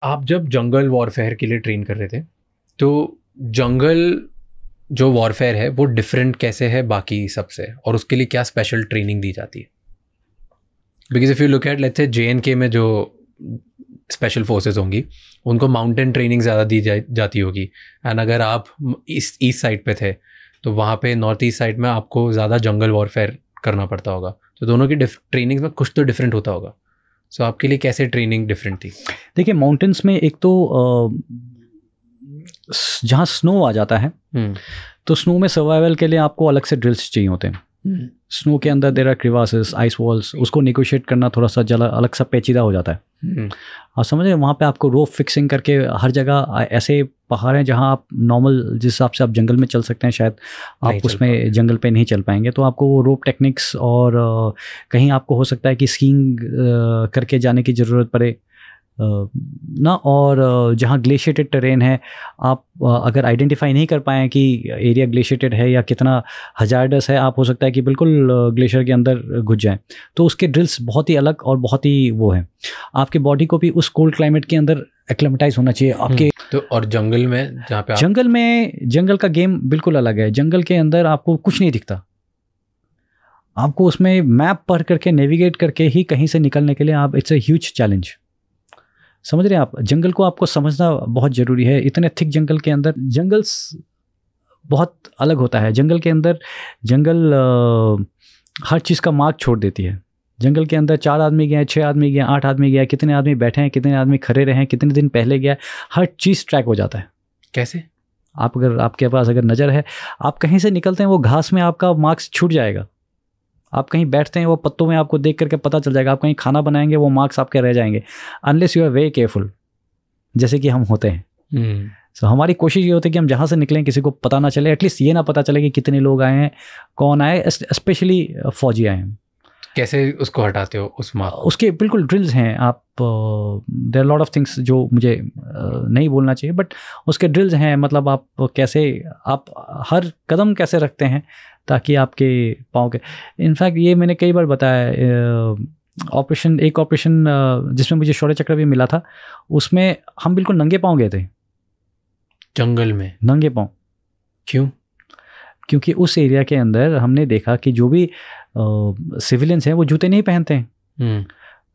आप जब जंगल वॉरफेयर के लिए ट्रेन कर रहे थे, तो जंगल जो वॉरफेयर है वो डिफरेंट कैसे है बाकी सबसे, और उसके लिए क्या स्पेशल ट्रेनिंग दी जाती है? Because if you look at let's say JNK में जो स्पेशल फोर्सेस होंगी उनको माउंटेन ट्रेनिंग ज़्यादा दी जाती होगी, एंड अगर आप ईस्ट साइड पे थे तो वहाँ पे नॉर्थ ईस्ट साइड में आपको ज़्यादा जंगल वॉरफेयर करना पड़ता होगा, तो दोनों की ट्रेनिंग में कुछ तो डिफरेंट होता होगा। सो आपके लिए कैसे ट्रेनिंग डिफरेंट थी? देखिए, माउंटेन्स में एक तो जहाँ स्नो आ जाता है तो स्नो में सर्वाइवल के लिए आपको अलग से ड्रिल्स चाहिए होते हैं। स्नो के अंदर देर आर क्रिवासेस, आइस वॉल्स, उसको नेगोशिएट करना थोड़ा सा अलग सा पेचीदा हो जाता है। आप समझे, वहाँ पे आपको रोप फिक्सिंग करके हर जगह ऐसे पहाड़ हैं जहाँ आप नॉर्मल जिस हिसाब से आप जंगल में चल सकते हैं शायद आप उसमें जंगल पे नहीं चल पाएंगे, तो आपको वो रोप टेक्निक्स और कहीं आपको हो सकता है कि स्कीइंग करके जाने की ज़रूरत पड़े ना, और जहाँ ग्लेशिएटेड टेरेन है आप अगर आइडेंटिफाई नहीं कर पाएँ कि एरिया ग्लेशिएटेड है या कितना हजार्डस है, आप हो सकता है कि बिल्कुल ग्लेशियर के अंदर घुस जाएं, तो उसके ड्रिल्स बहुत ही अलग और बहुत ही वो है। आपके बॉडी को भी उस कोल्ड क्लाइमेट के अंदर एक्लेमेटाइज होना चाहिए आपके। तो और जंगल में जहाँ पे जंगल का गेम बिल्कुल अलग है। जंगल के अंदर आपको कुछ नहीं दिखता, आपको उसमें मैप पढ़ करके नेविगेट करके ही कहीं से निकलने के लिए आप, इट्स अ ह्यूज चैलेंज। समझ रहे हैं आप, जंगल को आपको समझना बहुत ज़रूरी है। इतने थिक जंगल के अंदर जंगल्स बहुत अलग होता है। जंगल के अंदर हर चीज़ का मार्क छोड़ देती है। जंगल के अंदर 4 आदमी गए, 6 आदमी गए, 8 आदमी गया, कितने आदमी बैठे हैं, कितने आदमी खड़े रहे हैं, कितने दिन पहले गया, हर चीज़ ट्रैक हो जाता है। कैसे? आपके पास अगर नज़र है, आप कहीं से निकलते हैं वो घास में आपका मार्क्स छूट जाएगा। आप कहीं बैठते हैं वो पत्तों में आपको देख करके पता चल जाएगा। आप कहीं खाना बनाएंगे वो मार्क्स आपके रह जाएंगे, unless you are very careful, जैसे कि हम होते हैं। सो हमारी कोशिश ये होती है कि हम जहाँ से निकलें किसी को पता ना चले, एटलीस्ट ये ना पता चले कि कितने लोग आए हैं, कौन आए, स्पेशली फौजी आए हैं। कैसे उसको हटाते हो उस मार्क? उसके बिल्कुल ड्रिल्स हैं। आप देयर लॉट ऑफ थिंग्स जो मुझे नहीं बोलना चाहिए, बट उसके ड्रिल्स हैं। मतलब आप कैसे, आप हर कदम कैसे रखते हैं ताकि आपके पाँव के, इनफैक्ट ये मैंने कई बार बताया, एक ऑपरेशन जिसमें मुझे शौर्य चक्र भी मिला था, उसमें हम बिल्कुल नंगे पाँव गए थे जंगल में। नंगे पाँव। क्यों? क्योंकि उस एरिया के अंदर हमने देखा कि जो भी सिविलियंस हैं वो जूते नहीं पहनते हैं।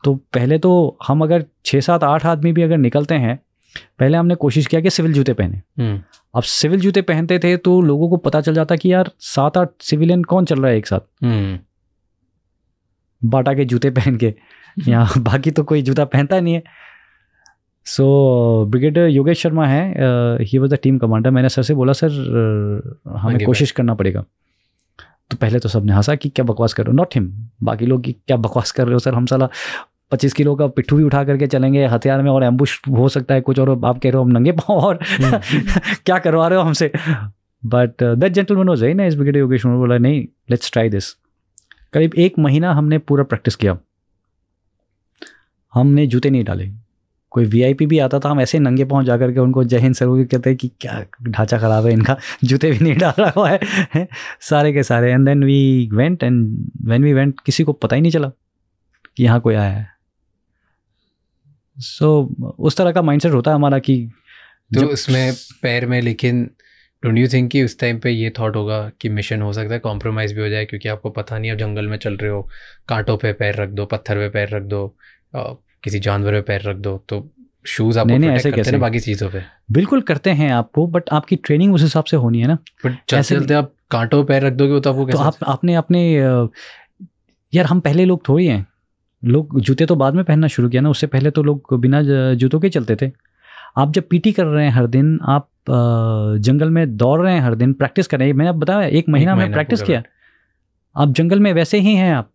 तो पहले तो हम अगर 6, 7, 8 आदमी भी अगर निकलते हैं, पहले हमने कोशिश किया कि सिविल जूते पहने। अब सिविल जूते पहनते थे तो लोगों को पता चल जाता कि यार 7-8 सिविलियन कौन चल रहा है एक साथ, बाटा के जूते पहन के, यहाँ बाकी तो कोई जूता पहनता नहीं है। सो ब्रिगेडियर योगेश शर्मा है, he was the team commander. मैंने सर से बोला, सर हमें कोशिश करना पड़ेगा। तो पहले तो सबने हंसा कि क्या बकवास कर रहे हो, नॉट हिम, बाकी लोग कि क्या बकवास कर रहे हो सर, हम साला 25 किलो का पिट्ठू भी उठा करके चलेंगे हथियार में, और एम्बुश हो सकता है कुछ, और आप कह रहे हो हम नंगे पाँव और क्या करवा रहे हो हमसे। But that gentleman was very nice. Brigadier Yogesh Sharma बोला नहीं, लेट्स ट्राई दिस। करीब 1 महीना हमने पूरा प्रैक्टिस किया। हमने जूते नहीं डाले। कोई VIP भी आता था, हम ऐसे नंगे पाँव जा करके उनको जय हिंद सर, वो कहते हैं कि क्या ढांचा खराब है इनका, जूते भी नहीं डाल रहा हुआ है सारे के सारे। And then we went, and when we went किसी को पता ही नहीं चला कि यहाँ कोई आया है। सो उस तरह का माइंडसेट होता है हमारा कि तो उसमें पैर में, लेकिन डोंट यू थिंक कि उस टाइम पे ये थॉट होगा कि मिशन हो सकता है कॉम्प्रोमाइज़ भी हो जाए, क्योंकि आपको पता नहीं, आप जंगल में चल रहे हो, कांटों पे पैर रख दो, पत्थर पे पैर रख दो, किसी जानवर पे पैर रख दो, तो शूज़ आपको प्रोटेक्ट करते हैं बाकी चीज़ों पे? बिल्कुल करते हैं आपको, बट आपकी ट्रेनिंग उस हिसाब से होनी है ना। बट चलते आप कांटों पे पैर रख दोगे तो आपको कैसे? तो आपने अपने, यार हम पहले लोग थोड़ी हैं, लोग जूते तो बाद में पहनना शुरू किया ना, उससे पहले तो लोग बिना जूतों के चलते थे। आप जब PT कर रहे हैं हर दिन, आप जंगल में दौड़ रहे हैं हर दिन, प्रैक्टिस कर रहे हैं, मैंने बताया 1 महीना में प्रैक्टिस किया, आप जंगल में वैसे ही हैं आप।